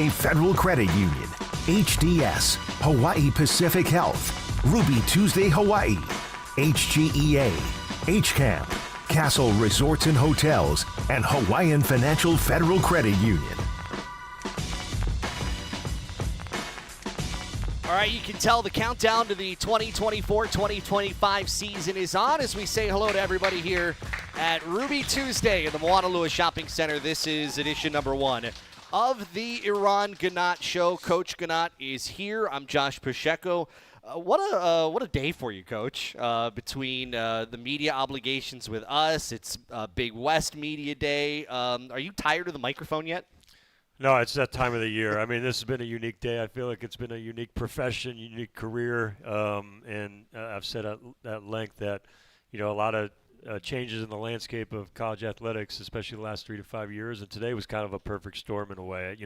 Hawaii Federal Credit Union, HDS, Hawaii Pacific Health, Ruby Tuesday Hawaii, HGEA, HCAMP, Castle Resorts and Hotels, and Hawaiian Financial Federal Credit Union. All right, you can tell the countdown to the 2024-2025 season is on as we say hello to everybody here at Ruby Tuesday in the Moanalua Shopping Center. This is edition number 1 of the Eran Ganot Show. Coach Ganot is here. I'm Josh Pacheco. What a day for you, Coach. Between the media obligations with us, it's Big West Media Day. Are you tired of the microphone yet? No, it's that time of the year. I mean, this has been a unique day. I feel like it's been a unique profession, unique career, and I've said at length that, a lot of changes in the landscape of college athletics, especially the last 3 to 5 years, and today was kind of a perfect storm in a way.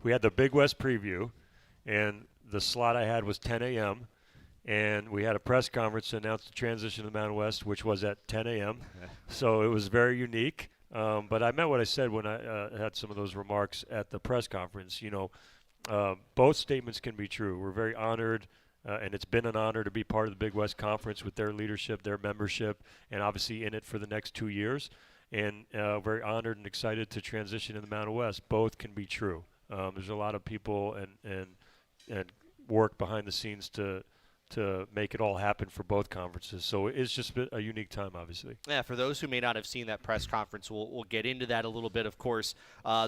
We had the Big West preview, and the slot I had was 10 a.m., and we had a press conference to announce the transition to the Mountain West, which was at 10 a.m., so it was very unique. But I meant what I said when I had some of those remarks at the press conference. Both statements can be true. We're very honored, and it's been an honor to be part of the Big West Conference with their leadership, their membership, and obviously in it for the next 2 years. And very honored and excited to transition in the Mountain West. Both can be true. There's a lot of people and work behind the scenes to make it all happen for both conferences. So it's just been a unique time, obviously. Yeah, for those who may not have seen that press conference, we'll get into that a little bit, of course.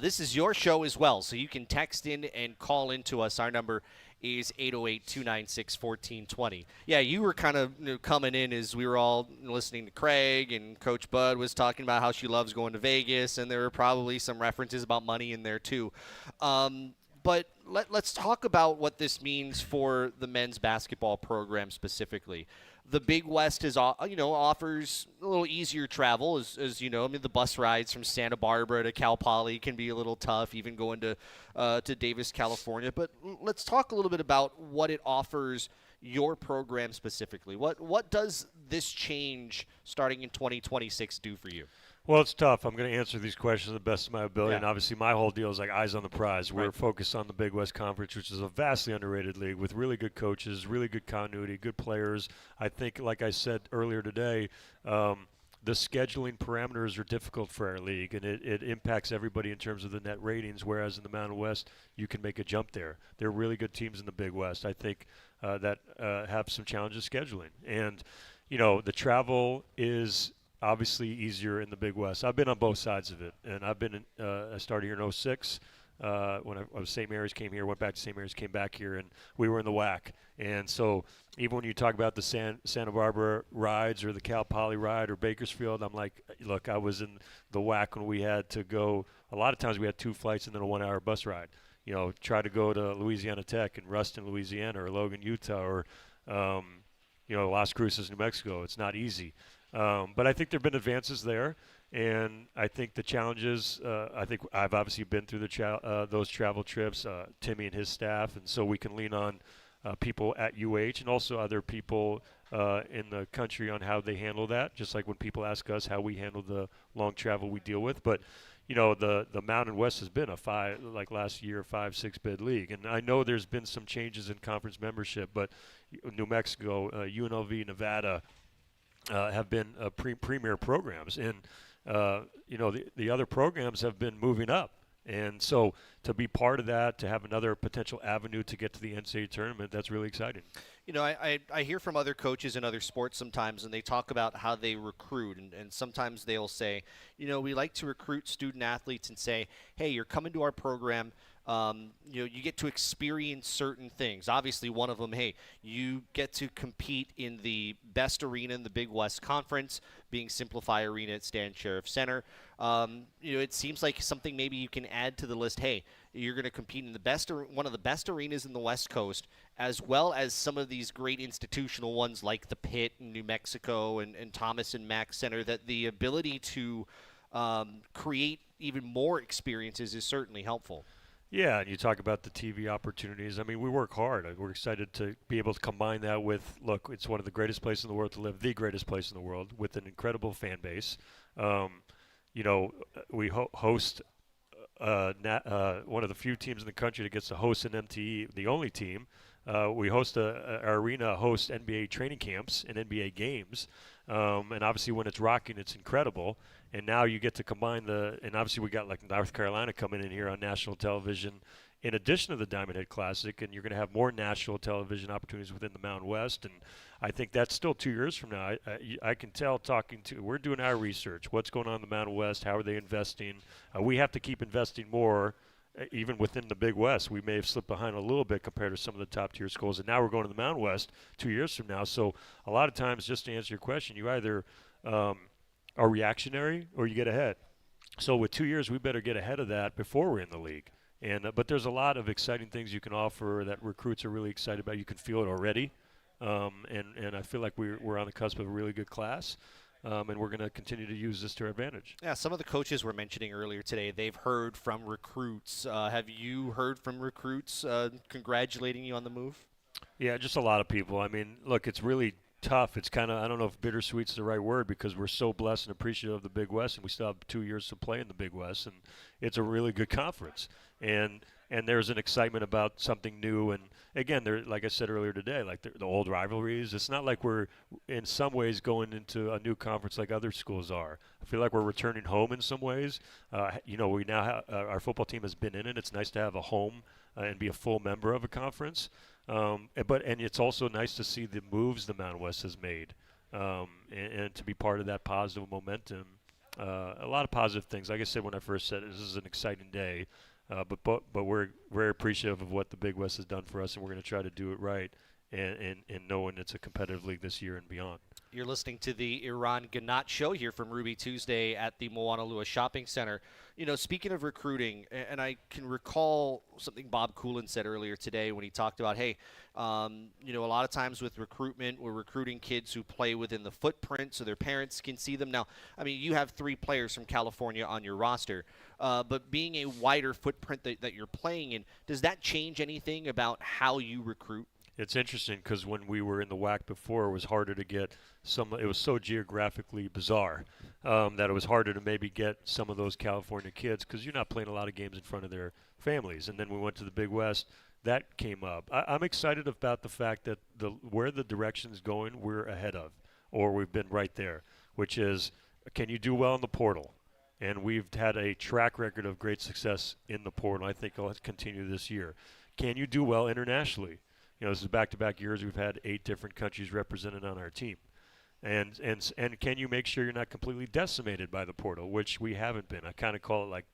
This is your show as well, so you can text in and call into us. Our number is 808-296-1420. Yeah, you were kind of coming in as we were all listening to Craig, and Coach Bud was talking about how she loves going to Vegas, and there were probably some references about money in there too. But let's talk about what this means for the men's basketball program specifically. The Big West offers a little easier travel, as you know. I mean, the bus rides from Santa Barbara to Cal Poly can be a little tough, even going to Davis, California. But let's talk a little bit about what it offers your program specifically. What does this change starting in 2026 do for you? Well, it's tough. I'm going to answer these questions to the best of my ability, Yeah. and obviously my whole deal is like eyes on the prize. We're focused on the Big West Conference, which is a vastly underrated league with really good coaches, really good continuity, good players. I think, like I said earlier today, the scheduling parameters are difficult for our league, and it impacts everybody in terms of the net ratings, whereas in the Mountain West, you can make a jump there. There are really good teams in the Big West, I think, that have some challenges scheduling. And, the travel is obviously easier in the Big West. I've been on both sides of it, and I started here in 06 when I was St. Mary's, came here, went back to St. Mary's, came back here, and we were in the WAC. And so even when you talk about the Santa Barbara rides or the Cal Poly ride or Bakersfield, I'm like, look, I was in the WAC when we had to go. A lot of times we had 2 flights and then a 1-hour bus ride. Try to go to Louisiana Tech in Ruston, Louisiana, or Logan, Utah, or Las Cruces, New Mexico. It's not easy. But I think there have been advances there, and I think the challenges, I think I've obviously been through those travel trips, Timmy and his staff, and so we can lean on people at UH and also other people in the country on how they handle that, just like when people ask us how we handle the long travel we deal with. But, the Mountain West has been last year, 5-6 bid league, and I know there's been some changes in conference membership, but New Mexico, UNLV, Nevada, have been premier programs, and the other programs have been moving up, and so to be part of that, to have another potential avenue to get to the NCAA tournament, that's really exciting. I hear from other coaches in other sports sometimes, and they talk about how they recruit, and sometimes they'll say, we like to recruit student athletes and say, hey, you're coming to our program. You get to experience certain things. Obviously, one of them, hey, you get to compete in the best arena in the Big West Conference, being Simplify Arena at Stan Sheriff Center. It seems like something maybe you can add to the list. Hey, you're going to compete in one of the best arenas in the West Coast, as well as some of these great institutional ones like the Pitt in New Mexico and Thomas and Mack Center, that the ability to create even more experiences is certainly helpful. Yeah, and you talk about the TV opportunities. I mean, we work hard. We're excited to be able to combine that with, look, it's one of the greatest places in the world to live, the greatest place in the world, with an incredible fan base. We host one of the few teams in the country that gets to host an MTE, the only team. We host our arena hosts NBA training camps and NBA games, and obviously when it's rocking, it's incredible. And now you get to combine and obviously we got like North Carolina coming in here on national television in addition to the Diamond Head Classic, and you're going to have more national television opportunities within the Mountain West. And I think that's still 2 years from now. I can tell we're doing our research. What's going on in the Mountain West? How are they investing? We have to keep investing more, even within the Big West. We may have slipped behind a little bit compared to some of the top-tier schools, and now we're going to the Mountain West 2 years from now. So a lot of times, just to answer your question, you either are reactionary or you get ahead. So with 2 years, we better get ahead of that before we're in the league. And but there's a lot of exciting things you can offer that recruits are really excited about. You can feel it already, and I feel like we're on the cusp of a really good class, and we're going to continue to use this to our advantage. Yeah, some of the coaches were mentioning earlier today, they've heard from recruits. Have you heard from recruits congratulating you on the move? Yeah, just a lot of people. I mean, look, it's really tough. It's kind of, I don't know if bittersweet's the right word, because we're so blessed and appreciative of the Big West, and we still have 2 years to play in the Big West, and it's a really good conference. And there's an excitement about something new. And again, there, like I said earlier today, like the old rivalries. It's not like we're in some ways going into a new conference like other schools are. I feel like we're returning home in some ways. We now have our football team has been in it. It's nice to have a home and be a full member of a conference. And it's also nice to see the moves the Mountain West has made, and to be part of that positive momentum. A lot of positive things. Like I said when I first said it, this is an exciting day. But we're very appreciative of what the Big West has done for us, and we're going to try to do it right, and knowing it's a competitive league this year and beyond. You're listening to the Eran Ganot Show here from Ruby Tuesday at the Moanalua Shopping Center. Speaking of recruiting, and I can recall something Bob Coolin said earlier today when he talked about, hey, a lot of times with recruitment, we're recruiting kids who play within the footprint so their parents can see them. Now, I mean, you have 3 players from California on your roster, but being a wider footprint that you're playing in, does that change anything about how you recruit? It's interesting because when we were in the WAC before, it was harder to get it was so geographically bizarre that it was harder to maybe get some of those California kids because you're not playing a lot of games in front of their families. And then we went to the Big West. That came up. I'm excited about the fact that where the direction's going, we're ahead of, or we've been right there, which is, can you do well in the portal? And we've had a track record of great success in the portal. I think it'll continue this year. Can you do well internationally? This is back-to-back years we've had 8 different countries represented on our team. And can you make sure you're not completely decimated by the portal, which we haven't been. I kind of call it like,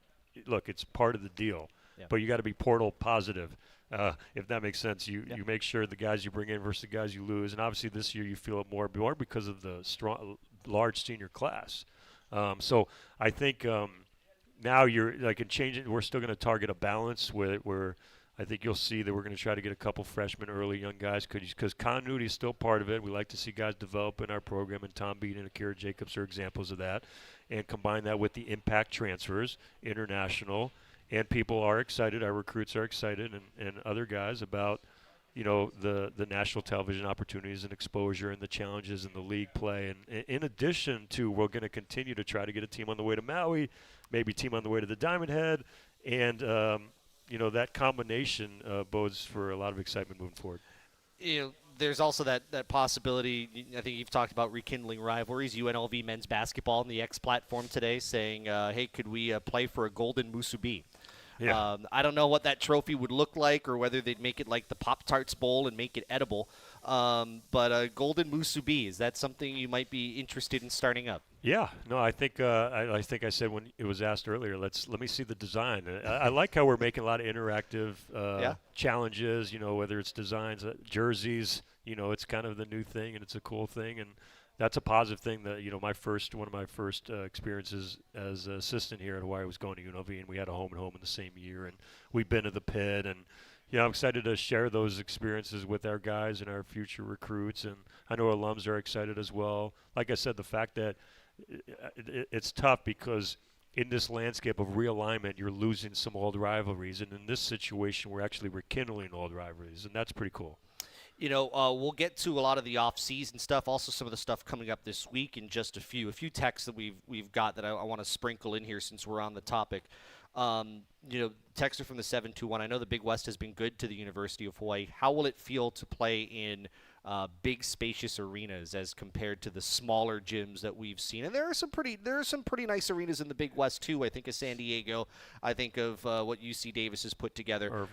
look, it's part of the deal. Yeah. But you got to be portal positive, if that makes sense. You make sure the guys you bring in versus the guys you lose. And obviously this year you feel it more because of the large senior class. So I think now you're like in changing. We're still going to target a balance where I think you'll see that we're going to try to get a couple freshmen, early young guys, because continuity is still part of it. We like to see guys develop in our program, and Tom Beat and Akira Jacobs are examples of that, and combine that with the impact transfers, international, and people are excited. Our recruits are excited, and other guys about the national television opportunities and exposure and the challenges in the league play. And in addition to, we're going to continue to try to get a team on the way to Maui, maybe a team on the way to the Diamond Head, and that combination bodes for a lot of excitement moving forward. There's also that possibility. I think you've talked about rekindling rivalries. UNLV men's basketball on the X platform today saying, hey, could we play for a golden musubi? Yeah. I don't know what that trophy would look like or whether they'd make it like the Pop-Tarts Bowl and make it edible. But golden musubi, is that something you might be interested in starting up? Yeah, no, I think I said when it was asked earlier, let me see the design. I like how we're making a lot of interactive challenges. Whether it's designs, jerseys. It's kind of the new thing, and it's a cool thing, and that's a positive thing. That one of my first experiences as an assistant here at Hawaii was going to UNLV, and we had a home and home in the same year, and we've been to the pit, and I'm excited to share those experiences with our guys and our future recruits, and I know alums are excited as well. Like I said, the fact that it's tough because in this landscape of realignment, you're losing some old rivalries, and in this situation, we're actually rekindling old rivalries, and that's pretty cool. We'll get to a lot of the off-season stuff, also some of the stuff coming up this week, and just a few texts that we've got that I want to sprinkle in here since we're on the topic. Texter from the 721. I know the Big West has been good to the University of Hawaii. How will it feel to play in big, spacious arenas as compared to the smaller gyms that we've seen? And there are some pretty nice arenas in the Big West too. I think of San Diego. I think of what UC Davis has put together.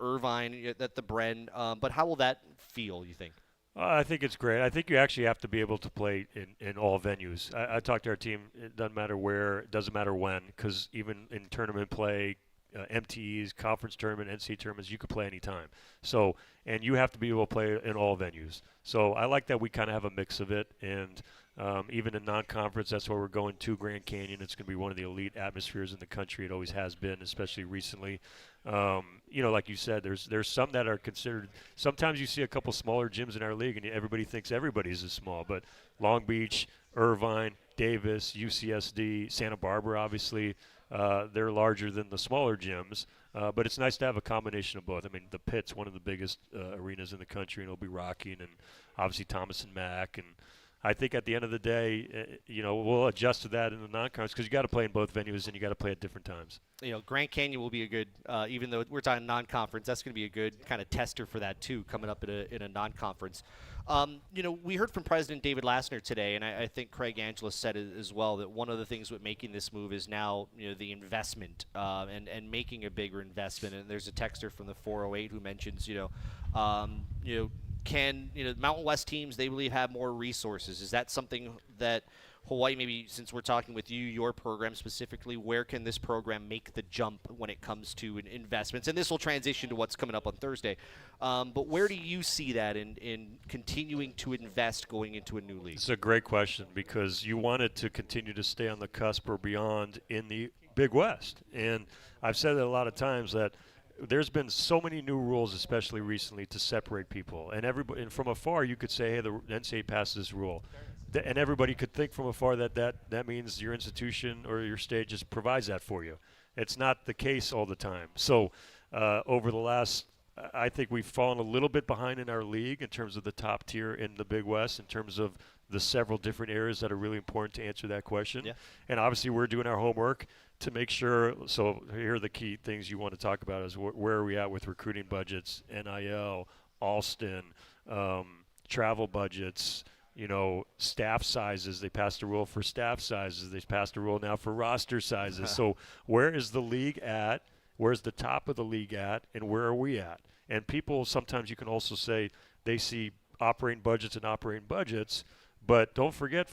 Irvine at the Bren. But how will that feel, you think? I think it's great. I think you actually have to be able to play in all venues. I talked to our team. It doesn't matter where, it doesn't matter when, because even in tournament play, MTEs, conference tournament, NCAA tournaments, you could play anytime. So, and you have to be able to play in all venues. So I like that we kind of have a mix of it. And even in non-conference, that's why we're going to Grand Canyon. It's going to be one of the elite atmospheres in the country. It always has been, especially recently. Like you said, there's some that are considered. Sometimes you see a couple smaller gyms in our league, and everybody thinks everybody's as small. But Long Beach, Irvine, Davis, UCSD, Santa Barbara, obviously, they're larger than the smaller gyms. But it's nice to have a combination of both. I mean, the Pit's one of the biggest arenas in the country, and it'll be rocking, and obviously Thomas and Mack. And I think at the end of the day, we'll adjust to that in the non-conference because you got to play in both venues and you got to play at different times. Grand Canyon will be a good, even though we're talking non-conference, that's going to be a good kind of tester for that too, coming up in a non-conference. We heard from President David Lassner today, and I think Craig Angelis said it as well, that one of the things with making this move is now, the investment and making a bigger investment. And there's a texter from the 408 who mentions, can Mountain West teams, they believe, have more resources? Is that something that Hawaii, maybe since we're talking with you, your program specifically, where can this program make the jump when it comes to investments? And this will transition to what's coming up on Thursday. But where do you see that in continuing to invest going into a new league? It's a great question because you want it to continue to stay on the cusp or beyond in the Big West. And I've said it a lot of times that there's been so many new rules, especially recently, to separate people. And everybody, and from afar, you could say, hey, the NCAA passed this rule. And everybody could think from afar that means your institution or your state just provides that for you. It's not the case all the time. So over the last, I think we've fallen a little bit behind in our league in terms of the top tier in the Big West, in terms of the several different areas that are really important to answer that question. Yeah. And obviously we're doing our homework to make sure. So here are the key things you want to talk about is where are we at with recruiting budgets, NIL, Alston, travel budgets, staff sizes. They passed a rule for staff sizes. They passed a rule now for roster sizes. So where is the league at? Where's the top of the league at? And where are we at? And people, sometimes you can also say they see operating budgets, but don't forget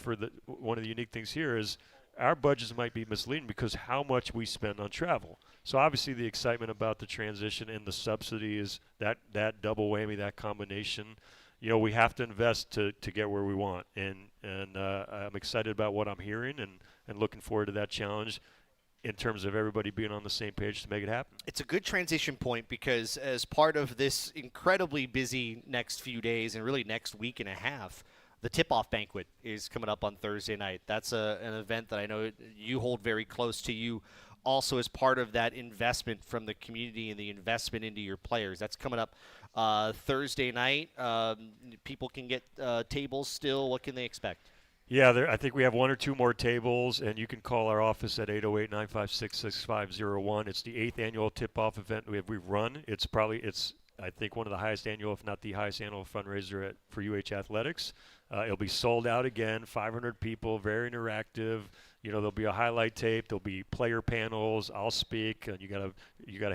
one of the unique things here is our budgets might be misleading because how much we spend on travel. So obviously the excitement about the transition and the subsidies, that double whammy, that combination, we have to invest to get where we want. And I'm excited about what I'm hearing and looking forward to that challenge in terms of everybody being on the same page to make it happen. It's a good transition point because as part of this incredibly busy next few days and really next week and a half, the tip-off banquet is coming up on Thursday night. That's an event that I know you hold very close to you also as part of that investment from the community and the investment into your players. That's coming up Thursday night. People can get tables still. What can they expect? Yeah, I think we have one or two more tables, and you can call our office at 808-956-6501. It's the 8th annual tip-off event we've run. It's I think one of the highest annual, if not the highest annual fundraiser for UH Athletics. It'll be sold out again, 500 people, very interactive. There'll be a highlight tape. There'll be player panels. I'll speak. And you gotta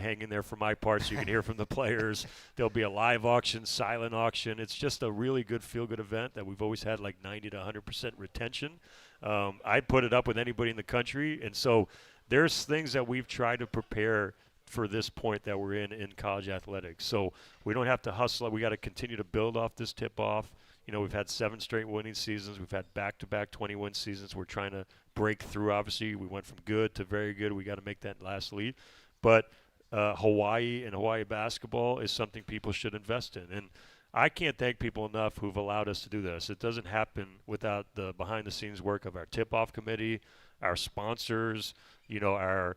hang in there for my part so you can hear from the players. There'll be a live auction, silent auction. It's just a really good feel-good event that we've always had like 90 to 100% retention. I'd put it up with anybody in the country. And so there's things that we've tried to prepare for this point that we're in college athletics. So we don't have to hustle. We got to continue to build off this tip-off. We've had 7 straight winning seasons. We've had back-to-back 20-win seasons. We're trying to break through. Obviously, we went from good to very good. We got to make that last leap. But Hawaii and Hawaii basketball is something people should invest in. And I can't thank people enough who've allowed us to do this. It doesn't happen without the behind-the-scenes work of our tip-off committee, our sponsors, our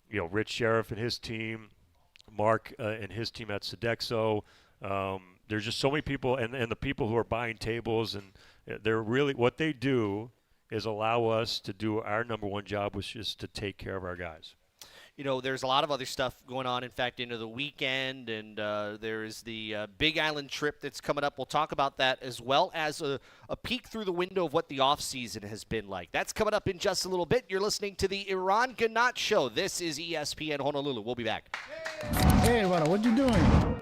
Rich Sheriff and his team, Mark and his team at Sodexo. There's just so many people, and the people who are buying tables, and they're really, what they do is allow us to do our number one job, which is to take care of our guys. there's a lot of other stuff going on, in fact, into the weekend, and there's the Big Island trip that's coming up. We'll talk about that, as well as a peek through the window of what the offseason has been like. That's coming up in just a little bit. You're listening to the Eran Ganot Show. This is ESPN Honolulu. We'll be back. Hey, Rana, what you doing?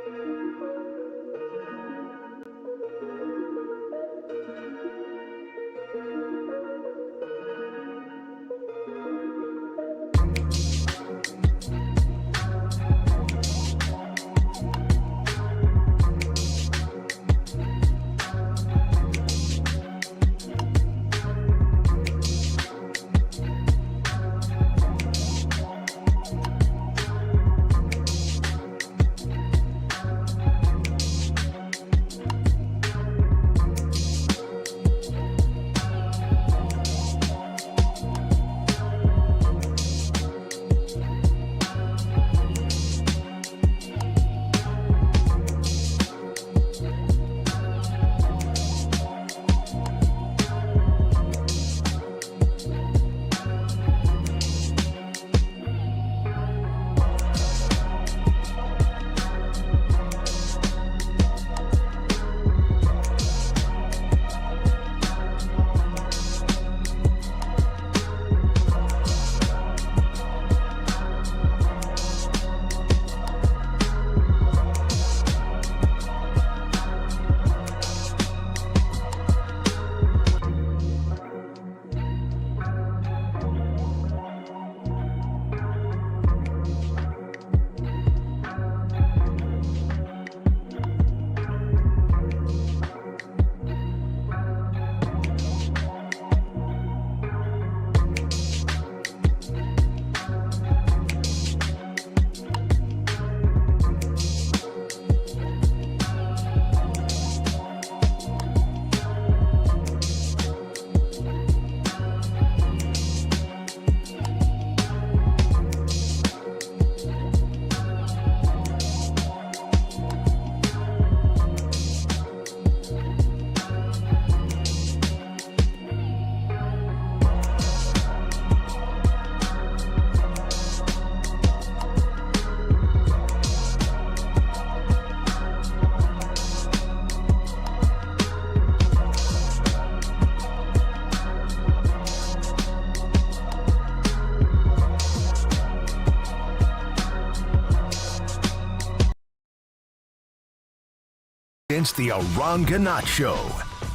It's the Eran Ganot Show,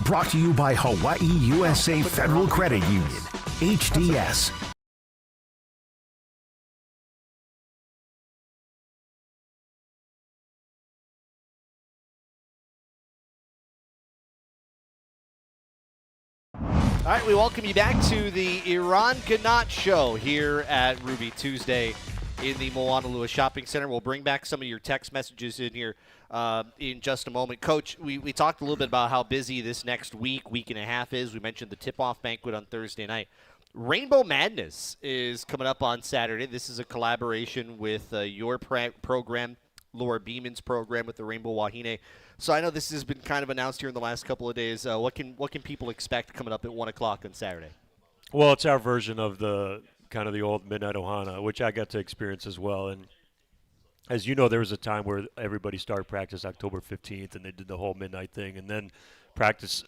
brought to you by Hawaii USA Federal Credit Union, HDS. All right, we welcome you back to the Eran Ganot Show here at Ruby Tuesday in the Moanalua Shopping Center. We'll bring back some of your text messages in here in just a moment. Coach, we talked a little bit about how busy this next week and a half is. We mentioned the tip-off banquet on Thursday night. Rainbow Madness is coming up on Saturday. This is a collaboration with your program, Laura Beeman's program with the Rainbow Wahine. So I know this has been kind of announced here in the last couple of days. What can people expect coming up at 1 o'clock on Saturday? Well, it's our version of the kind of the old Midnight Ohana, which I got to experience as well. And as you know, there was a time where everybody started practice October 15th, and they did the whole midnight thing. And then practice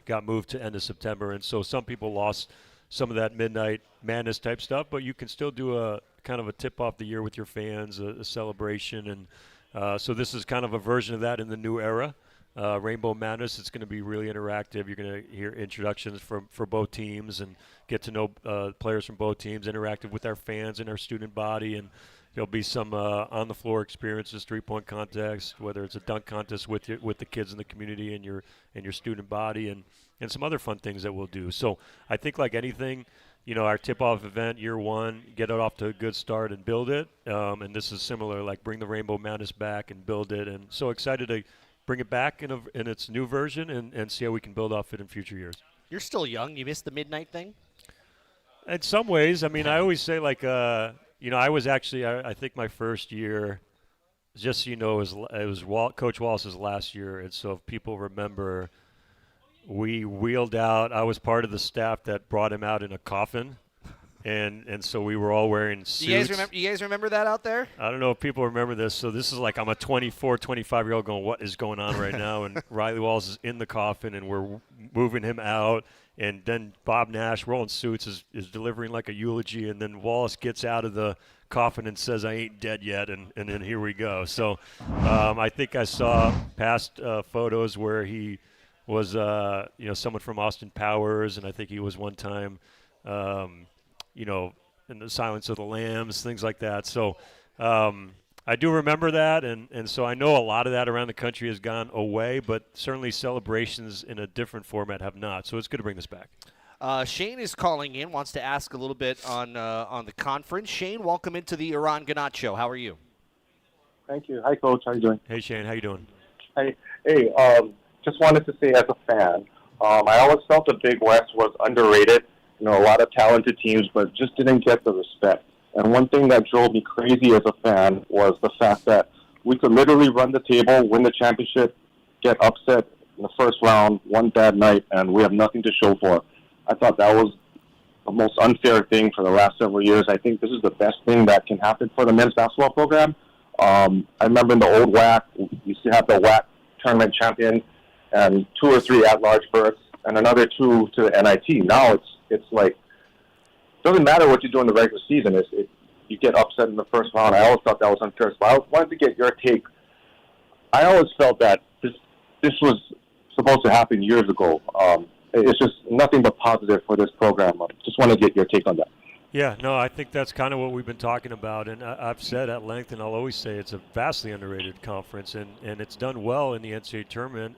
got moved to end of September. And so some people lost some of that Midnight Madness type stuff, but you can still do a kind of a tip-off the year with your fans, a celebration. And so this is kind of a version of that in the new era. Rainbow Madness, it's going to be really interactive. You're going to hear introductions for both teams and get to know players from both teams, interactive with our fans and our student body. And there'll be some on-the-floor experiences, three-point contest, whether it's a dunk contest with the kids in the community and your student body, and some other fun things that we'll do. So I think like anything, our tip-off event, year one, get it off to a good start and build it. And this is similar, like bring the Rainbow Madness back and build it. And so excited to bring it back in its new version and see how we can build off it in future years. You're still young. You missed the midnight thing? In some ways. I mean, I always say, like, I was actually, I think my first year, just so you know, it was Coach Wallace's last year. And so if people remember, we wheeled out. I was part of the staff that brought him out in a coffin and so we were all wearing suits. You guys remember that out there? I don't know if people remember this. So this is like I'm a 24, 25-year-old going, what is going on right now? And Riley Wallace is in the coffin, and we're moving him out. And then Bob Nash, we're all in suits, is delivering like a eulogy. And then Wallace gets out of the coffin and says, I ain't dead yet. And then here we go. So I think I saw past photos where he was, someone from Austin Powers. And I think he was one time, in the Silence of the Lambs, things like that. So I do remember that, and so I know a lot of that around the country has gone away, but certainly celebrations in a different format have not. So it's good to bring this back. Shane is calling in, wants to ask a little bit on the conference. Shane, welcome into the Eran Ganot Show. How are you? Thank you. Hi, Coach. How are you doing? Hey, Shane. How you doing? Hey. Just wanted to say as a fan, I always felt the Big West was underrated. A lot of talented teams, but just didn't get the respect. And one thing that drove me crazy as a fan was the fact that we could literally run the table, win the championship, get upset in the first round, one bad night, and we have nothing to show for it. I thought that was the most unfair thing for the last several years. I think this is the best thing that can happen for the men's basketball program. I remember in the old WAC, we used to have the WAC tournament champion and 2 or 3 at-large berths and another 2 to the NIT. Now it's like, doesn't matter what you do in the regular season. You get upset in the first round. I always thought that was unfair. So I wanted to get your take. I always felt that this was supposed to happen years ago. It's just nothing but positive for this program. Just want to get your take on that. Yeah, no, I think that's kind of what we've been talking about, and I've said at length, and I'll always say it's a vastly underrated conference, and it's done well in the NCAA tournament,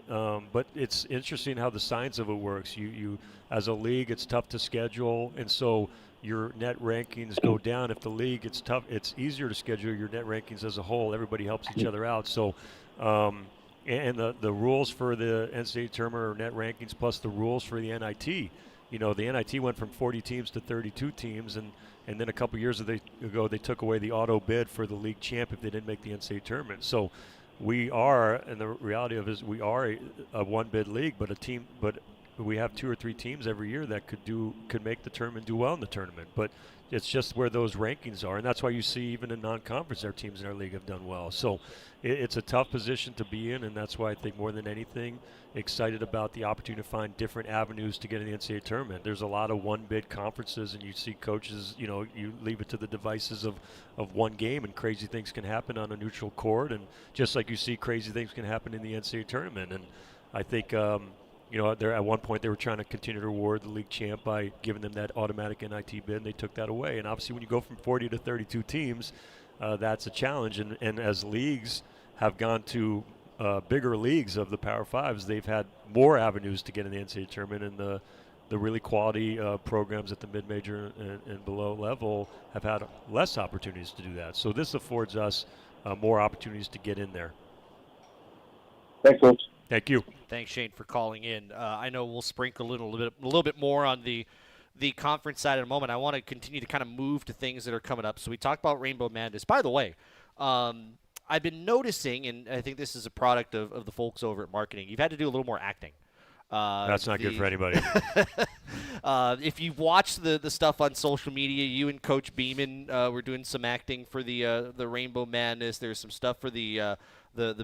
but it's interesting how the science of it works. You as a league, it's tough to schedule, and so your net rankings go down. If the league, it's tough, it's easier to schedule your net rankings as a whole. Everybody helps each other out. So, and the rules for the NCAA tournament are net rankings plus the rules for the NIT. The NIT went from 40 teams to 32 teams, and then a couple years ago they took away the auto bid for the league champ if they didn't make the NCAA tournament. So we are, and the reality of it is we are a one-bid league, but we have 2 or 3 teams every year that could make the tournament, do well in the tournament. But it's just where those rankings are, and that's why you see even in non-conference our teams in our league have done well. So it's a tough position to be in, and that's why I think more than anything excited about the opportunity to find different avenues to get in the NCAA tournament. There's a lot of one-bid conferences, and you see coaches, you leave it to the devices of one game, and crazy things can happen on a neutral court, and just like you see crazy things can happen in the NCAA tournament. And I think there at one point they were trying to continue to reward the league champ by giving them that automatic NIT bid, and they took that away. And obviously when you go from 40 to 32 teams, that's a challenge. And as leagues have gone to bigger leagues of the Power Fives, they've had more avenues to get in the NCAA tournament, and the really quality programs at the mid-major and below level have had less opportunities to do that. So this affords us more opportunities to get in there. Thanks, Coach. Thank you. Thanks, Shane, for calling in. I know we'll sprinkle a little bit more on the conference side in a moment. I want to continue to kind of move to things that are coming up. So we talked about Rainbow Madness. By the way, I've been noticing, and I think this is a product of the folks over at marketing, you've had to do a little more acting. That's not good for anybody. If you've watched the stuff on social media, you and Coach Beeman were doing some acting for the Rainbow Madness. There's some stuff for the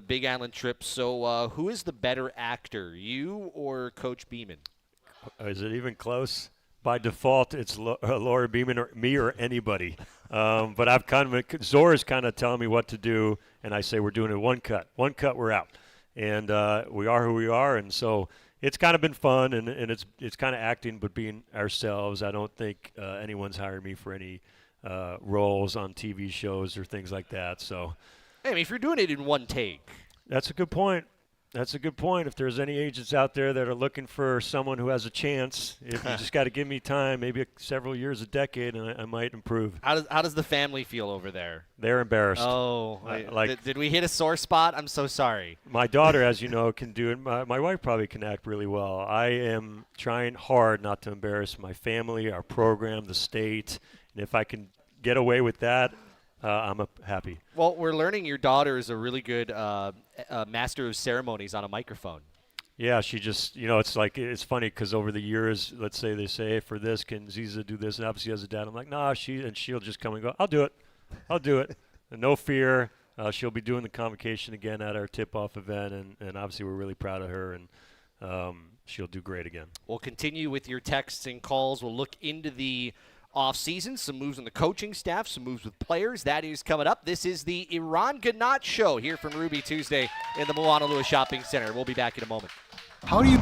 Big Island trip. So who is the better actor, you or Coach Beeman? Is it even close? By default, it's Laura Beeman or me or anybody. But I've Zora's kind of telling me what to do, and I say we're doing it one cut, we're out, and we are who we are, and so it's kind of been fun, and it's kind of acting, but being ourselves. I don't think anyone's hired me for any roles on TV shows or things like that. So, hey, I mean, if you're doing it in one take, that's a good point. That's a good point. If there's any agents out there that are looking for someone who has a chance, if you just got to give me time, maybe several years, a decade, and I might improve. How does the family feel over there? They're embarrassed. Oh, did we hit a sore spot? I'm so sorry. My daughter, as you know, can do it. My wife probably can act really well. I am trying hard not to embarrass my family, our program, the state, and if I can get away with that, I'm happy. Well, we're learning your daughter is a really good master of ceremonies on a microphone. Yeah, she just, it's like, it's funny because over the years, let's say they say, hey, for this, can Ziza do this? And obviously as a dad, I'm like, nah, she'll just come and go, I'll do it. And no fear. She'll be doing the convocation again at our tip-off event, and obviously we're really proud of her, and she'll do great again. We'll continue with your texts and calls. We'll look into the off-season, some moves on the coaching staff, some moves with players. That is coming up. This is the Eran Ganot Show here from Ruby Tuesday in the Moanalua Shopping Center. We'll be back in a moment. How do you?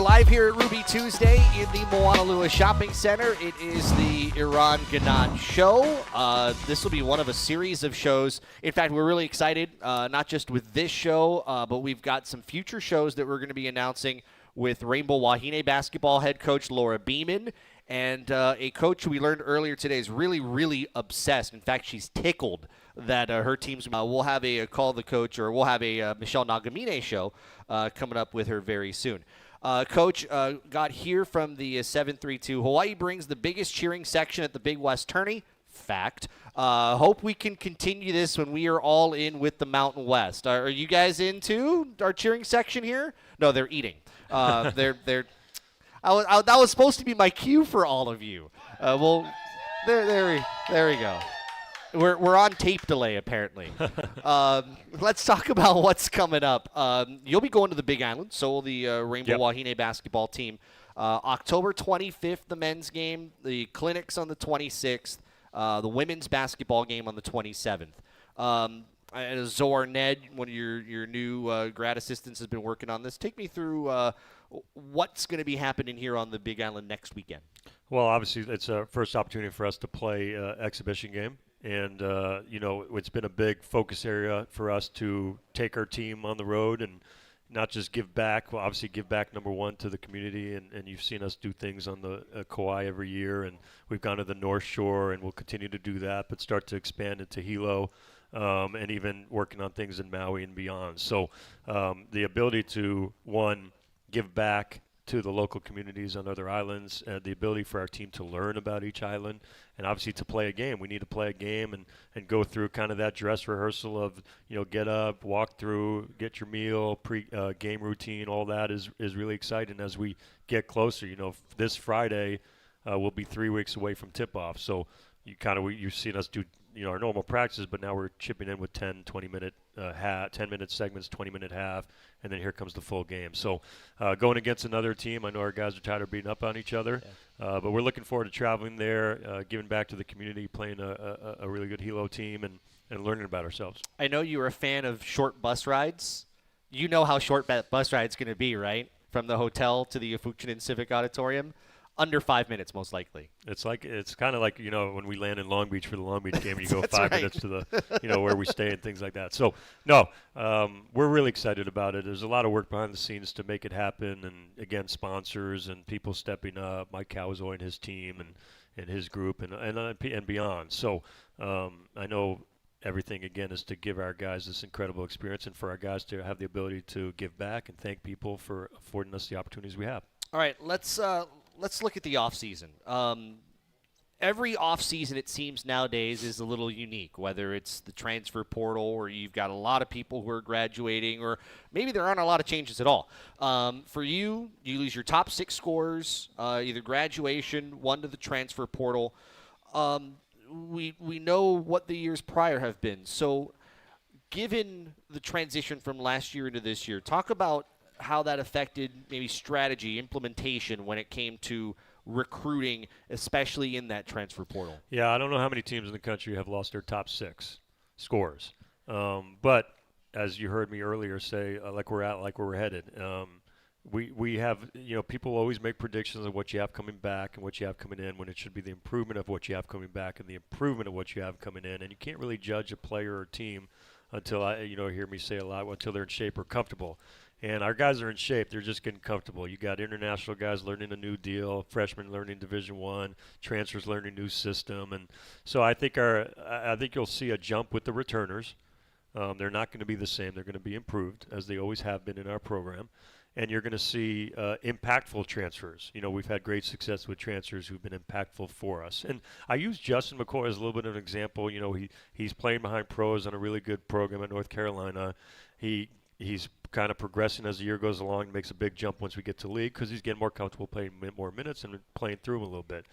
Live here at Ruby Tuesday in the Moanalua Shopping Center. It is the Eran Ganot Show. This will be one of a series of shows. In fact, we're really excited, not just with this show, but we've got some future shows that we're going to be announcing with Rainbow Wahine basketball head coach Laura Beeman, and a coach who we learned earlier today is really, really obsessed. In fact, she's tickled that her team's we'll have a call the coach, or we'll have a Michelle Nagamine show coming up with her very soon. Coach, got here from the 732. Hawaii brings the biggest cheering section at the Big West Tourney. Fact. Hope we can continue this when we are all in with the Mountain West. Are you guys into our cheering section here? No, they're eating. That was supposed to be my cue for all of you. Well, there we go. We're on tape delay, apparently. Let's talk about what's coming up. You'll be going to the Big Island, so will the Rainbow Wahine basketball team. October 25th, the men's game. The clinics on the 26th. The women's basketball game on the 27th. Zohar Ned, one of your new grad assistants, has been working on this. Take me through what's going to be happening here on the Big Island next weekend. Well, obviously, it's a first opportunity for us to play exhibition game. And, it's been a big focus area for us to take our team on the road and not just give back. Well, obviously give back, number one, to the community. And you've seen us do things on the Kauai every year. And we've gone to the North Shore, and we'll continue to do that, but start to expand into Hilo and even working on things in Maui and beyond. So the ability to, one, give back to the local communities on other islands, the ability for our team to learn about each island, and obviously to play a game. We need to play a game and go through kind of that dress rehearsal of, get up, walk through, get your meal, game routine. All that is really exciting as we get closer. This Friday we'll be 3 weeks away from tip-off. So you've seen us do our normal practices, but now we're chipping in with 10, 20-minute 10-minute segments, 20-minute half, and then here comes the full game. So going against another team, I know our guys are tired of beating up on each other, but we're looking forward to traveling there, giving back to the community, playing a really good Hilo team, and learning about ourselves. I know you were a fan of short bus rides. You know how short that bus ride's going to be, right? From the hotel to the Afuchinen Civic Auditorium. Under 5 minutes, most likely. It's kind of like when we land in Long Beach for the Long Beach game, and you go 5 minutes to the where we stay and things like that. So no, we're really excited about it. There's a lot of work behind the scenes to make it happen, and again, sponsors and people stepping up. Mike Kawazoy and his team and his group and beyond. So I know everything again is to give our guys this incredible experience, and for our guys to have the ability to give back and thank people for affording us the opportunities we have. All right, let's look at the off season. Every off season, it seems nowadays, is a little unique, whether it's the transfer portal or you've got a lot of people who are graduating, or maybe there aren't a lot of changes at all. For you lose your top 6 scorers, either graduation, one to the transfer portal. We know what the years prior have been. So given the transition from last year into this year, talk about how that affected maybe strategy, implementation when it came to recruiting, especially in that transfer portal. Yeah, I don't know how many teams in the country have lost their top 6 scorers. But as you heard me earlier say, like where we're headed, we have, people always make predictions of what you have coming back and what you have coming in, when it should be the improvement of what you have coming back and the improvement of what you have coming in. And you can't really judge a player or team until hear me say a lot, until they're in shape or comfortable. And our guys are in shape. They're just getting comfortable. You got international guys learning a new deal, freshmen learning Division I, transfers learning a new system. And so I think you'll see a jump with the returners. They're not going to be the same. They're going to be improved, as they always have been in our program. And you're going to see impactful transfers. We've had great success with transfers who've been impactful for us. And I use Justin McCoy as a little bit of an example. He's playing behind pros on a really good program at North Carolina. He's kind of progressing as the year goes along, and makes a big jump once we get to league, because he's getting more comfortable playing more minutes and playing through him a little bit.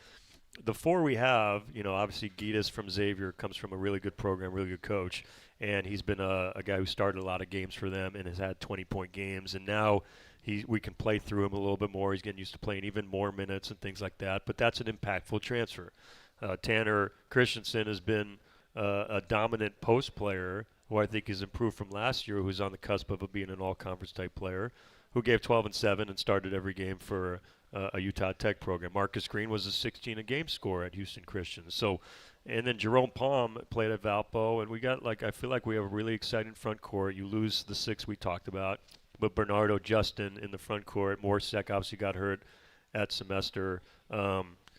The 4 we have, obviously Gitas from Xavier comes from a really good program, really good coach, and he's been a guy who started a lot of games for them and has had 20-point games, and now we can play through him a little bit more. He's getting used to playing even more minutes and things like that, but that's an impactful transfer. Tanner Christensen has been a dominant post player, who I think has improved from last year, who's on the cusp of being an all-conference type player, who gave 12 and 7 and started every game for a Utah Tech program. Marcus Green was a 16-a-game scorer at Houston Christian. So, and then Jerome Palm played at Valpo, and we got I feel like we have a really exciting front court. You lose the 6 we talked about, but Bernardo, Justin in the front court. Morsek obviously got hurt at semester.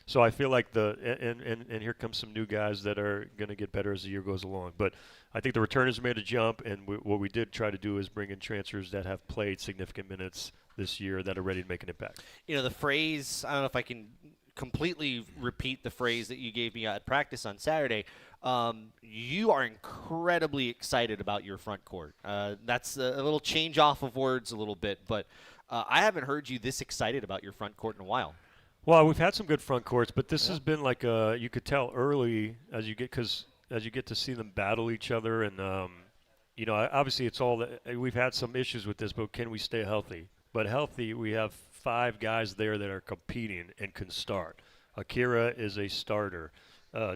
So I feel like and here comes some new guys that are going to get better as the year goes along. But I think the returners made a jump, and what we did try to do is bring in transfers that have played significant minutes this year that are ready to make an impact. The phrase, I don't know if I can completely repeat the phrase that you gave me at practice on Saturday. You are incredibly excited about your front court. That's a little change off of words a little bit, but I haven't heard you this excited about your front court in a while. Well, we've had some good front courts, but this has been like you could tell early as you get to see them battle each other, and obviously it's all we've had some issues with this, but can we stay healthy? But healthy, we have 5 guys there that are competing and can start. Akira is a starter.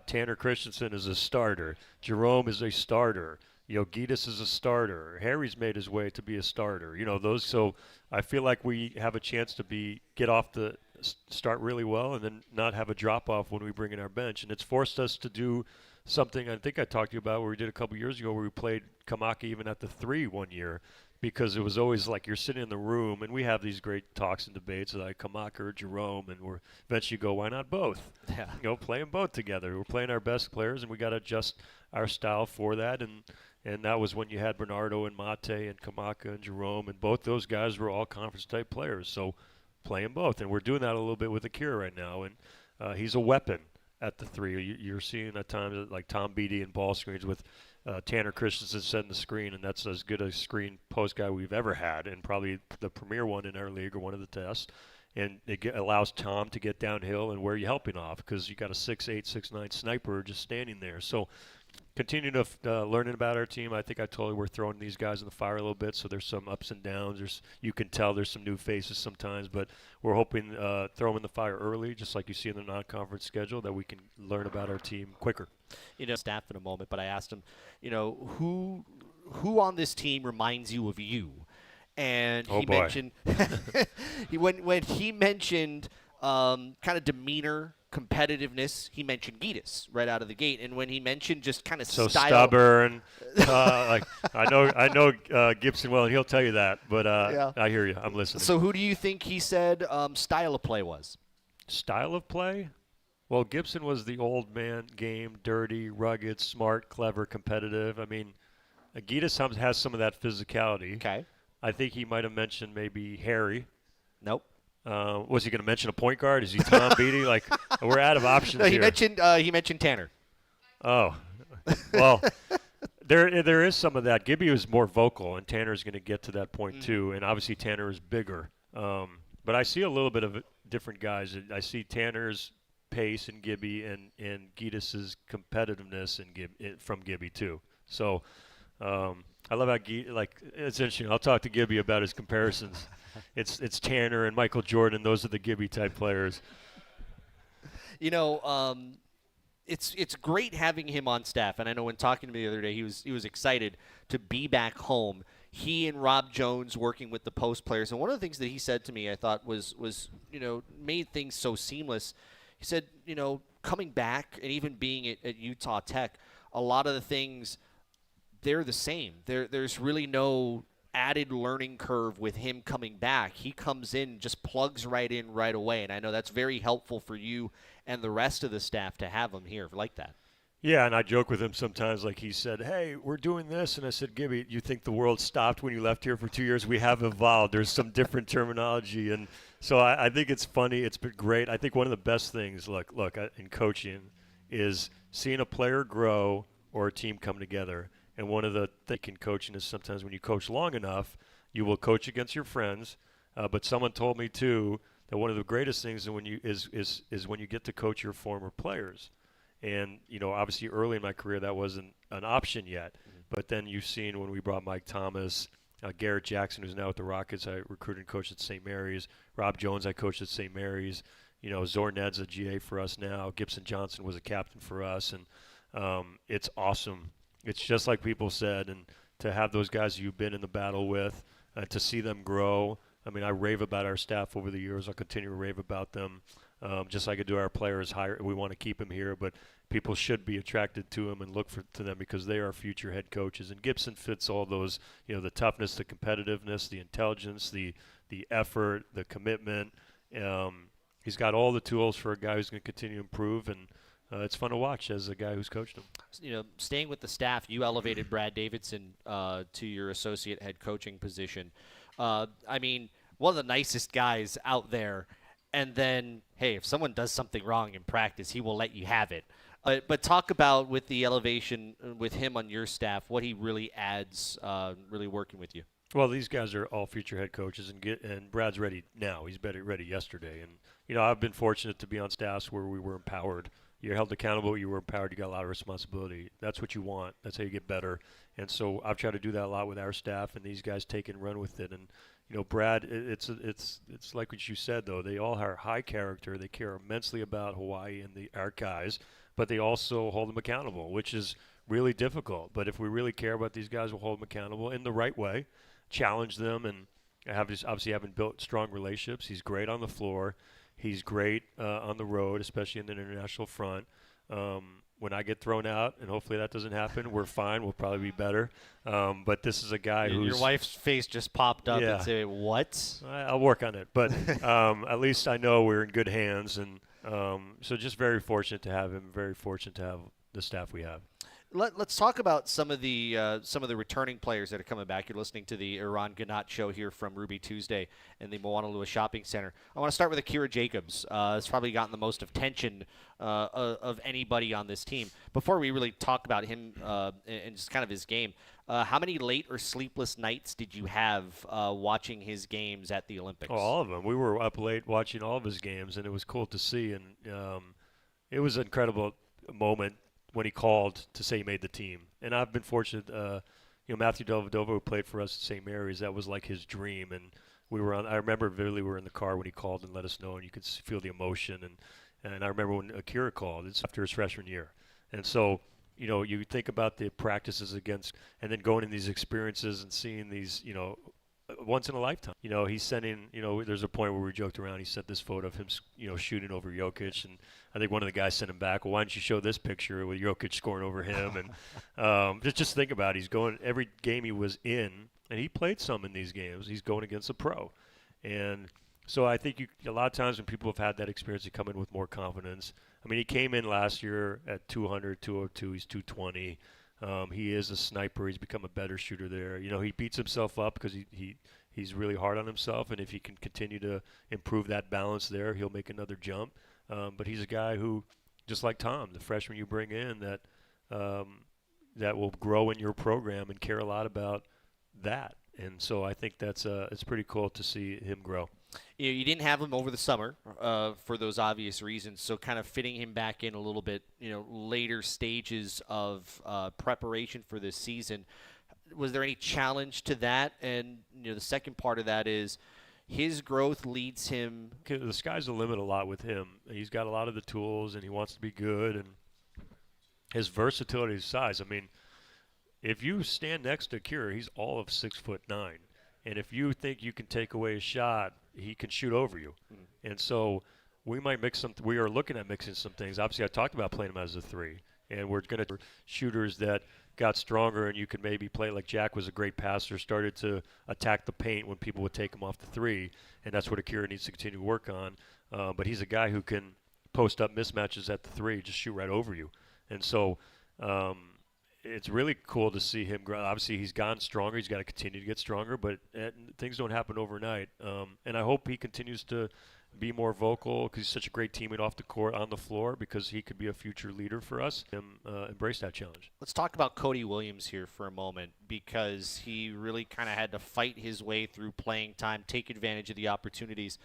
Tanner Christensen is a starter. Jerome is a starter. Gitas is a starter. Harry's made his way to be a starter. So I feel like we have a chance to start really well and then not have a drop-off when we bring in our bench. And it's forced us to do something I think I talked to you about where we did a couple years ago, where we played Kamaki even at the 3 one year, because it was always like you're sitting in the room, and we have these great talks and debates like Kamaka or Jerome, and we're eventually go, why not both? Yeah. Play them both together. We're playing our best players, and we got to adjust our style for that. And And that was when you had Bernardo and Mate and Kamaka and Jerome, and both those guys were all conference-type players. So playing both, and we're doing that a little bit with Akira right now, and he's a weapon at the 3. You're seeing at times like Tom Beattie and ball screens with Tanner Christensen setting the screen, and that's as good a screen post guy we've ever had, and probably the premier one in our league or one of the tests. And it allows Tom to get downhill, and where are you helping off? Because you got a 6'8", 6'9" sniper just standing there. So continue to learning about our team. I think I told you we're throwing these guys in the fire a little bit, so there's some ups and downs. You can tell there's some new faces sometimes, but we're hoping throw them in the fire early, just like you see in the non-conference schedule, that we can learn about our team quicker. Staff in a moment, but I asked him, who on this team reminds you of you? And he mentioned when he mentioned kind of demeanor, competitiveness, he mentioned Gitas right out of the gate. And when he mentioned just kind of so style, stubborn, like I know Gibson well, and he'll tell you that. But yeah. I hear you. I'm listening. So who do you think he said style of play was? Style of play? Well, Gibson was the old man game, dirty, rugged, smart, clever, competitive. I mean, Gitas has some of that physicality. Okay. I think he might have mentioned maybe Harry. Nope. Was he going to mention a point guard? Is he Tom Beattie? Like, we're out of options no, he here. He mentioned Tanner. Oh, well, there is some of that. Gibby was more vocal, and Tanner's going to get to that point too. And obviously Tanner is bigger. But I see a little bit of different guys. I see Tanner's pace in Gibby and Gitas' competitiveness from Gibby too. So. I love how it's interesting. I'll talk to Gibby about his comparisons. It's Tanner and Michael Jordan. Those are the Gibby type players. It's great having him on staff. And I know when talking to me the other day, he was excited to be back home. He and Rob Jones working with the post players. And one of the things that he said to me, I thought was made things so seamless. He said, coming back and even being at Utah Tech, a lot of the things, they're the same. There's really no added learning curve with him coming back. He comes in, just plugs right in right away, and I know that's very helpful for you and the rest of the staff to have him here like that. Yeah, and I joke with him sometimes, like he said, hey, we're doing this, and I said, Gibby, you think the world stopped when you left here for 2 years? We have evolved. There's some different terminology, and so I think it's funny. It's been great. I think one of the best things, look, in coaching is seeing a player grow or a team come together. And one of the things in coaching is sometimes when you coach long enough, you will coach against your friends. But someone told me too that one of the greatest things is when you get to coach your former players. And obviously early in my career that wasn't an option yet. Mm-hmm. But then you've seen when we brought Mike Thomas, Garrett Jackson, who's now with the Rockets, I recruited and coached at St. Mary's. Rob Jones, I coached at St. Mary's. Zorned's a GA for us now. Gibson Johnson was a captain for us, and it's awesome. It's just like people said, and to have those guys you've been in the battle with, to see them grow. I mean, I rave about our staff over the years. I'll continue to rave about them, just like I do our players. We want to keep them here, but people should be attracted to them and look to them because they are future head coaches. And Gibson fits all those, the toughness, the competitiveness, the intelligence, the effort, the commitment. He's got all the tools for a guy who's going to continue to improve, and it's fun to watch as a guy who's coached him. Staying with the staff, you elevated Brad Davidson to your associate head coaching position. I mean, one of the nicest guys out there. And then, hey, if someone does something wrong in practice, he will let you have it. But talk about with the elevation with him on your staff, what he really adds, really working with you. Well, these guys are all future head coaches, and Brad's ready now. He's ready yesterday. And, I've been fortunate to be on staffs where we were empowered. You're held accountable. You were empowered. You got a lot of responsibility. That's what you want. That's how you get better. And so I've tried to do that a lot with our staff, and these guys take and run with it. And Brad, it's like what you said though. They all are high character. They care immensely about Hawaii and our guys, but they also hold them accountable, which is really difficult. But if we really care about these guys, we'll hold them accountable in the right way, challenge them, and obviously having built strong relationships. He's great on the floor. He's great on the road, especially in the international front. When I get thrown out, and hopefully that doesn't happen, we're fine. We'll probably be better. But this is a guy who's – Your wife's face just popped up and said, what? I'll work on it. But at least I know we're in good hands. And so just very fortunate to have him, very fortunate to have the staff we have. Let's talk about some of the returning players that are coming back. You're listening to the Eran Ganot show here from Ruby Tuesday in the Moanalua Shopping Center. I want to start with Akira Jacobs. It's probably gotten the most attention of anybody on this team. Before we really talk about him and just kind of his game, how many late or sleepless nights did you have watching his games at the Olympics? Oh, all of them. We were up late watching all of his games, and it was cool to see. And it was an incredible moment when he called to say he made the team. And I've been fortunate, Matthew Dellavedova, who played for us at St. Mary's, that was like his dream. And I remember vividly we were in the car when he called and let us know, and you could feel the emotion. And I remember when Akira called, it's after his freshman year. And so, you think about the practices against, and then going in these experiences and seeing these, once in a lifetime. He's sending, there's a point where we joked around. He sent this photo of him, shooting over Jokic, and I think one of the guys sent him back, well, why don't you show this picture with Jokic scoring over him? And just think about it. He's going every game he was in, and he played some in these games. He's going against a pro. And so I think a lot of times when people have had that experience, they come in with more confidence. I mean, he came in last year at 200, 202. He's 220. He is a sniper. He's become a better shooter there. He beats himself up because he's really hard on himself, and if he can continue to improve that balance there, he'll make another jump. But he's a guy who, just like Tom, the freshman you bring in, that will grow in your program and care a lot about that. And so I think it's pretty cool to see him grow. You didn't have him over the summer for those obvious reasons, so kind of fitting him back in a little bit, later stages of preparation for this season. Was there any challenge to that? And the second part of that is his growth leads him. The sky's the limit a lot with him. He's got a lot of the tools, and he wants to be good, and his versatility, his size. I mean, if you stand next to Akira, he's all of 6'9", and if you think you can take away a shot, he can shoot over you. And so we might we are looking at mixing some things. Obviously, I talked about playing him as a 3, and we're going to shooters that got stronger, and you could maybe play like Jack was a great passer, started to attack the paint when people would take him off the 3, and that's what Akira needs to continue to work on. But he's a guy who can post up mismatches at the 3, just shoot right over you. And so it's really cool to see him grow. Obviously, he's gotten stronger. He's got to continue to get stronger, but things don't happen overnight. And I hope he continues to be more vocal because he's such a great teammate off the court, on the floor, because he could be a future leader for us and embrace that challenge. Let's talk about Cody Williams here for a moment, because he really kind of had to fight his way through playing time, take advantage of the opportunities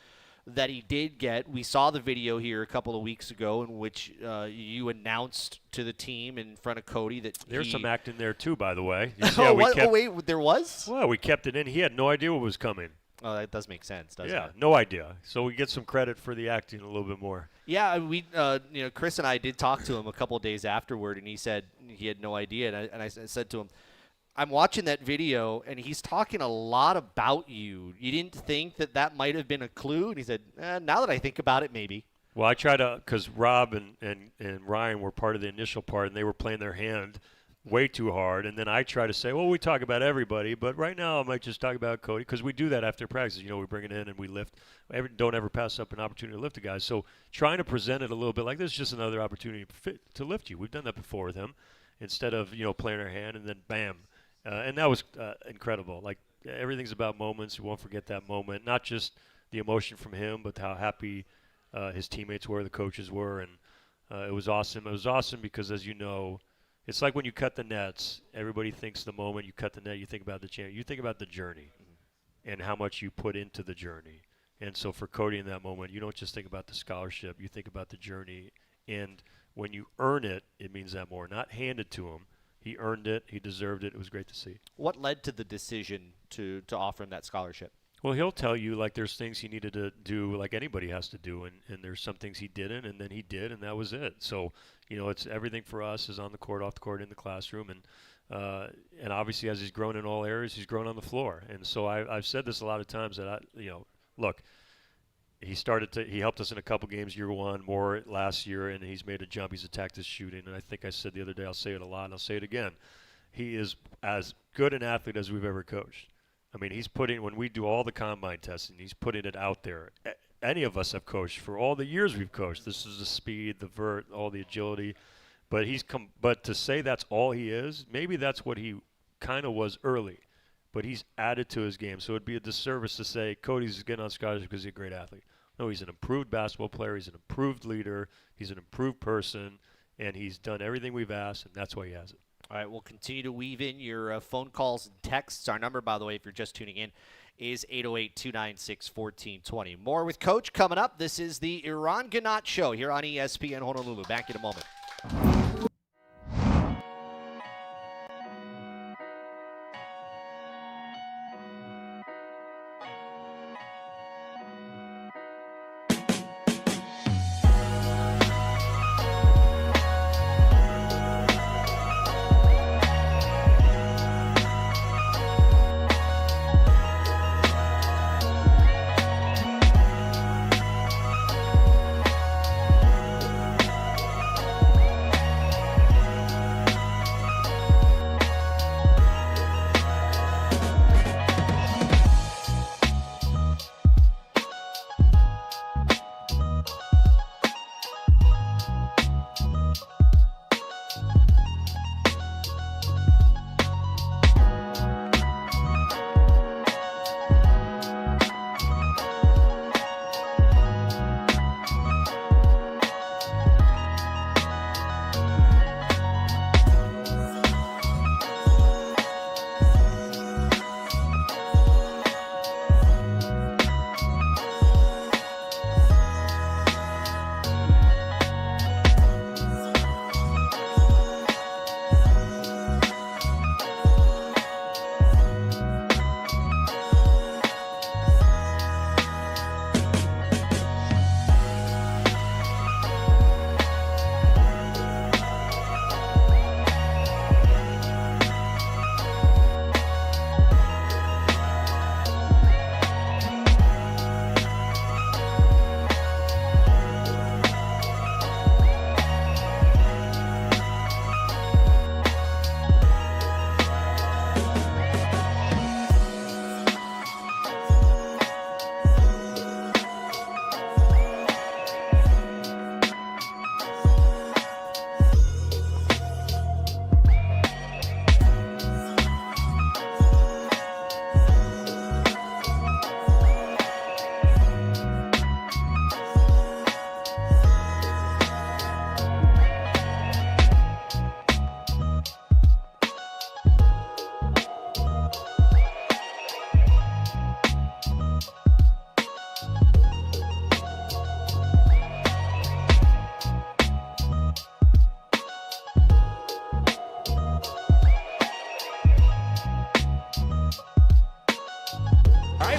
that he did get. We saw the video here a couple of weeks ago in which you announced to the team in front of Cody that there's some acting there too, by the way. Wait, there was? Well, we kept it in. He had no idea what was coming. Oh, that does make sense, doesn't it? Yeah, no idea. So we get some credit for the acting a little bit more. Yeah, we, Chris and I did talk to him a couple of days afterward, and he said he had no idea. And I said to him, I'm watching that video, and he's talking a lot about you. You didn't think that might have been a clue? And he said, now that I think about it, maybe. Well, I try to, because Rob and Ryan were part of the initial part, and they were playing their hand way too hard. And then I try to say, well, we talk about everybody, but right now I might just talk about Cody, because we do that after practice. We bring it in and we lift. Don't ever pass up an opportunity to lift a guy. So trying to present it a little bit like this is just another opportunity to lift you. We've done that before with him, instead of playing our hand and then bam. And that was incredible. Like, everything's about moments. We won't forget that moment. Not just the emotion from him, but how happy his teammates were, the coaches were, and it was awesome. It was awesome because, as you know, it's like when you cut the nets. Everybody thinks the moment you cut the net, you think about the chance. You think about the journey and how much you put into the journey. And so for Cody in that moment, you don't just think about the scholarship. You think about the journey. And when you earn it, it means that more. Not handed to him. He earned it. He deserved it. It was great to see. What led to the decision to offer him that scholarship? Well, he'll tell you, like, there's things he needed to do like anybody has to do, and there's some things he didn't, and then he did, and that was it. So, it's everything for us is on the court, off the court, in the classroom, and obviously as he's grown in all areas, he's grown on the floor. And so I've said this a lot of times that, look, he helped us in a couple games year one, more last year, and he's made a jump. He's attacked his shooting, and I think I said the other day, I'll say it a lot, and I'll say it again. He is as good an athlete as we've ever coached. I mean, when we do all the combine testing, he's putting it out there. Any of us have coached for all the years we've coached. This is the speed, the vert, all the agility. But but to say that's all he is, maybe that's what he kind of was early. But he's added to his game. So it would be a disservice to say Cody's getting on scholarship because he's a great athlete. No, he's an improved basketball player. He's an improved leader. He's an improved person. And he's done everything we've asked, and that's why he has it. All right, we'll continue to weave in your phone calls and texts. Our number, by the way, if you're just tuning in, is 808-296-1420. More with Coach coming up. This is the Eran Ganot Show here on ESPN Honolulu. Back in a moment.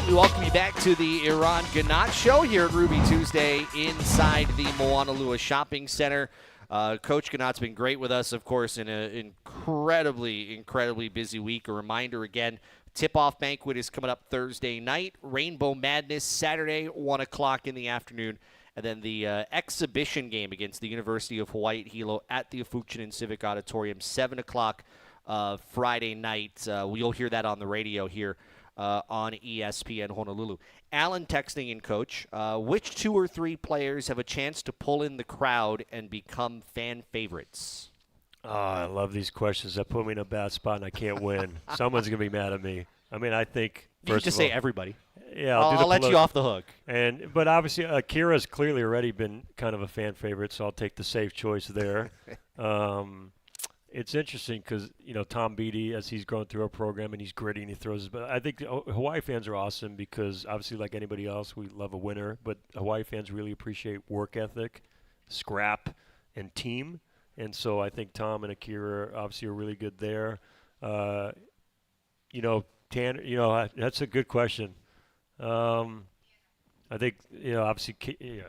We welcome you back to the Eran Ganot Show here at Ruby Tuesday inside the Moanalua Shopping Center. Coach Ganot's been great with us, of course, in an incredibly busy week. A reminder again, tip-off banquet is coming up Thursday night. Rainbow Madness Saturday, 1 o'clock in the afternoon. And then the exhibition game against the University of Hawaii at Hilo at the Afuchinen Civic Auditorium, 7 o'clock Friday night. You'll hear that on the radio here on ESPN Honolulu. Alan texting in, Coach, which 2 or 3 players have a chance to pull in the crowd and become fan favorites? Oh, I love these questions. That put me in a bad spot, and I can't win. Someone's going to be mad at me. I mean, I think you can just say everybody. Yeah, I'll let you off the hook. But obviously, Akira's clearly already been kind of a fan favorite, so I'll take the safe choice there. It's interesting because, Tom Beatty, as he's going through our program and he's gritty and he throws his – but I think Hawaii fans are awesome because, obviously, like anybody else, we love a winner. But Hawaii fans really appreciate work ethic, scrap, and team. And so I think Tom and Akira obviously are really good there. Tanner, that's a good question. I think, obviously,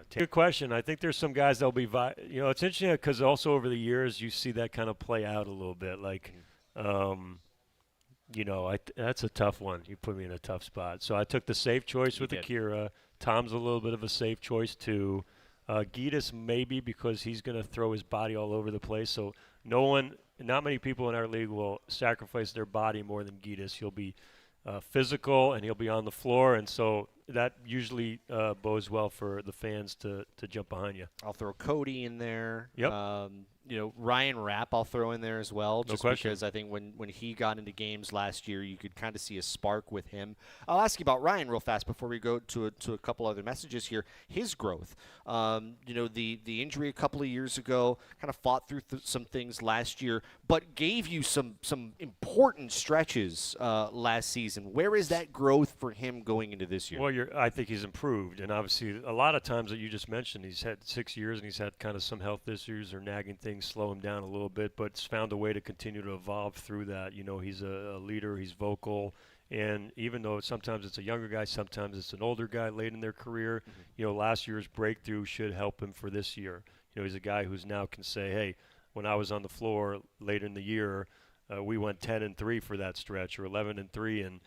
good question. I think there's some guys that'll be, it's interesting because also over the years you see that kind of play out a little bit. Like, that's a tough one. You put me in a tough spot. So I took the safe choice with Akira. Tom's a little bit of a safe choice too. Gitas maybe because he's going to throw his body all over the place. So not many people in our league will sacrifice their body more than Gitas. He'll be physical and he'll be on the floor, and so that usually bodes well for the fans to jump behind you. I'll throw Cody in there. Yep. Ryan Rapp I'll throw in there as well, No just question. because I think when he got into games last year, you could kind of see a spark with him. I'll ask you about Ryan real fast before we go to a couple other messages here. His growth, the injury a couple of years ago, kind of fought through some things last year, but gave you some important stretches last season. Where is that growth for him going into this year? Well, I think he's improved, and obviously a lot of times that you just mentioned, he's had 6 years and he's had kind of some health issues or nagging things slow him down a little bit, but he's found a way to continue to evolve through that. He's a leader, he's vocal, and even though sometimes it's a younger guy, sometimes it's an older guy late in their career, last year's breakthrough should help him for this year. He's a guy who's now can say, hey, when I was on the floor late in the year, we went 10-3 for that stretch, or 11-3, and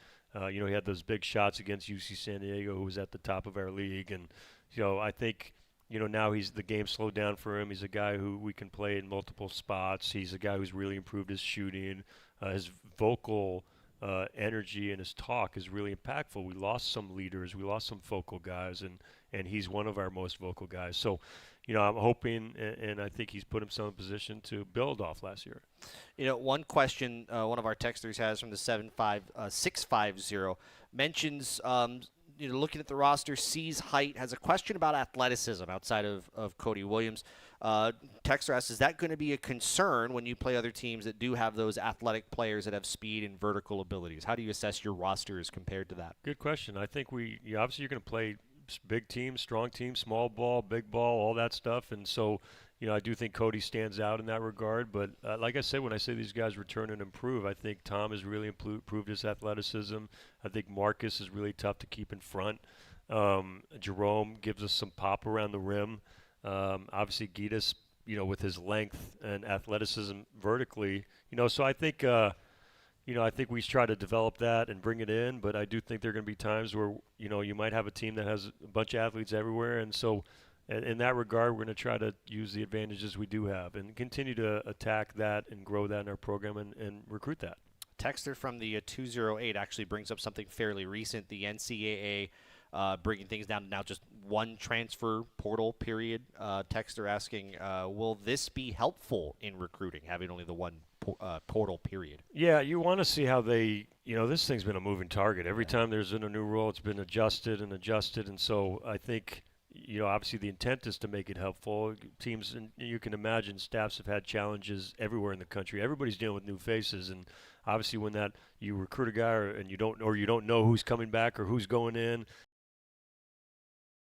he had those big shots against UC San Diego, who was at the top of our league. And, I think, now the game slowed down for him. He's a guy who we can play in multiple spots. He's a guy who's really improved his shooting. His vocal energy and his talk is really impactful. We lost some leaders. We lost some vocal guys, and he's one of our most vocal guys. So, I'm hoping, and I think he's put himself in position to build off last year. One question one of our texters has from the 75650 mentions, looking at the roster, sees height, has a question about athleticism outside of Cody Williams. Texter asks, is that going to be a concern when you play other teams that do have those athletic players that have speed and vertical abilities? How do you assess your roster as compared to that? Good question. I think obviously you're going to play big teams, strong teams, small ball, big ball, all that stuff. And so, I do think Cody stands out in that regard. But like I said, when I say these guys return and improve, I think Tom has really improved his athleticism. I think Marcus is really tough to keep in front. Jerome gives us some pop around the rim. Obviously, Gitas, with his length and athleticism vertically, so I think, I think we try to develop that and bring it in, but I do think there are going to be times where, you might have a team that has a bunch of athletes everywhere. And so in that regard, we're going to try to use the advantages we do have and continue to attack that and grow that in our program and recruit that. Texter from the 208 actually brings up something fairly recent, the NCAA bringing things down to now just one transfer portal period. Texter asking, will this be helpful in recruiting, having only the one portal period? Yeah, you want to see how they, this thing's been a moving target. Every time there's been a new rule, it's been adjusted. And so I think, obviously the intent is to make it helpful. Teams, and you can imagine staffs have had challenges everywhere in the country. Everybody's dealing with new faces. And obviously when you recruit a guy and you don't know who's coming back or who's going in,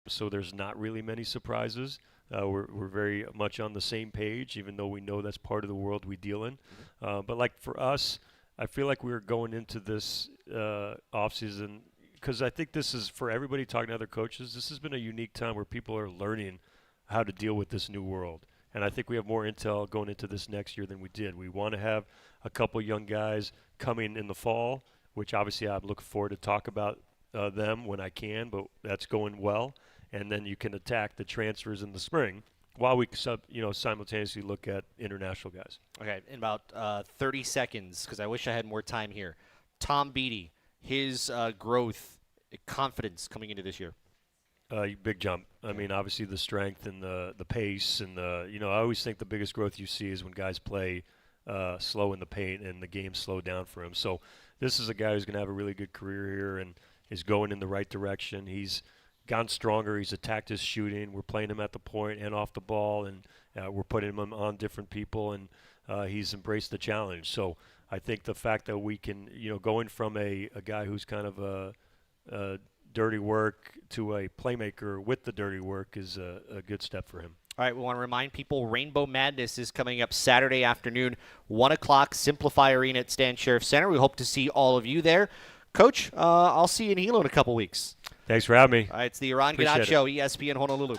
so there's not really many surprises. We're very much on the same page, even though we know that's part of the world we deal in. But like for us, I feel like we're going into this offseason because I think this is, for everybody talking to other coaches, this has been a unique time where people are learning how to deal with this new world. And I think we have more intel going into this next year than we did. We want to have a couple young guys coming in the fall, which obviously I'm looking forward to talk about them when I can, but that's going well. And then you can attack the transfers in the spring while we simultaneously look at international guys. Okay, in about 30 seconds, because I wish I had more time here. Tom Beattie, his growth, confidence coming into this year. Big jump. I mean, obviously the strength and the pace and I always think the biggest growth you see is when guys play slow in the paint and the game slowed down for him. So this is a guy who's going to have a really good career here and is going in the right direction. He's gotten stronger. He's attacked his shooting. We're playing him at the point and off the ball, and we're putting him on different people, and he's embraced the challenge. So I think the fact that we can, going from a guy who's kind of a dirty work to a playmaker with the dirty work is a good step for him. All right, we want to remind people Rainbow Madness is coming up Saturday afternoon, 1 o'clock, Simplify Arena at Stan Sheriff Center. We hope to see all of you there. Coach, I'll see you in Hilo in a couple weeks. Thanks for having me. All right, it's the Eran Ganot Show, ESPN Honolulu.